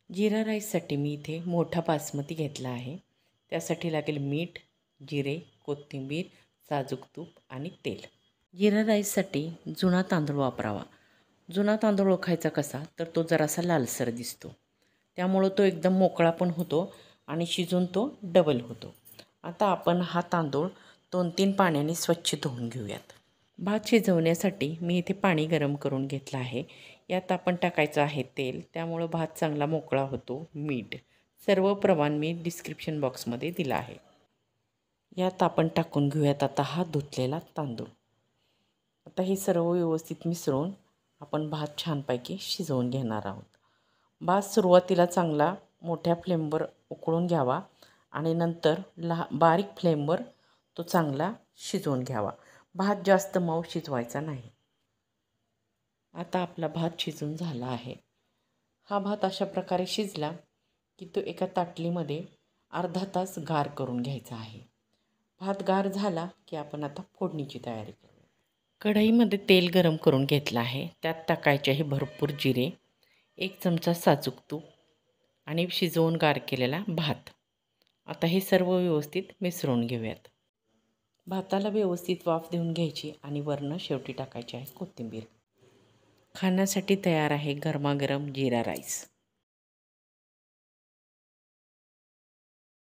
जिरा राईससाठी मी इथे मोठा बासमती घेतला आहे. त्यासाठी लागेल मीठ, जिरे, कोथिंबीर, साजूक तूप आणि तेल. जिरा राईससाठी जुना तांदूळ वापरावा. जुना तांदूळ ओळखायचा कसा, तर तो जरासा लालसर दिसतो. त्यामुळं तो एकदम मोकळा पण होतो आणि शिजून तो डबल होतो. आता आपण हा तांदूळ 2-3 पाण्याने स्वच्छ धुवून घेऊयात. भात शिजवण्यासाठी मी इथे पाणी गरम करून घेतलं आहे. यात आपण टाकायचं आहे तेल, त्यामुळं भात चांगला मोकळा होतो. मीठ, सर्व प्रमाण मी डिस्क्रिप्शन बॉक्समध्ये दिलं आहे. यात आपण टाकून घेऊयात आता हा धुतलेला तांदूळ. आता हे सर्व व्यवस्थित मिसळून आपण भात छानपैकी शिजवून घेणार आहोत. भात सुरुवातीला चांगला मोठ्या फ्लेमवर उकळून घ्यावा आणि नंतर बारीक फ्लेमवर तो चांगला शिजवून घ्यावा. भात जास्त मऊ शिजवायचा नाही. आता आपला भात शिजून झाला आहे. हा भात अशा प्रकारे शिजला की तो एका ताटलीमध्ये अर्धा तास गार करून घ्यायचा आहे. भात गार झाला की आपण आता फोडणीची तयारी करूया. कढईमध्ये तेल गरम करून घेतलं आहे. त्यात टाकायचे आहे भरपूर जिरे, 1 चमचा साजूक तूप आणि शिजवून गार केलेला भात. आता हे सर्व व्यवस्थित मिसळून घेऊयात. भाताला व्यवस्थित वाफ देऊन घ्यायची आणि वरनं शेवटी टाकायची आहे कोथिंबीर. खाण्यासाठी तयार आहे गरमागरम जिरा राईस.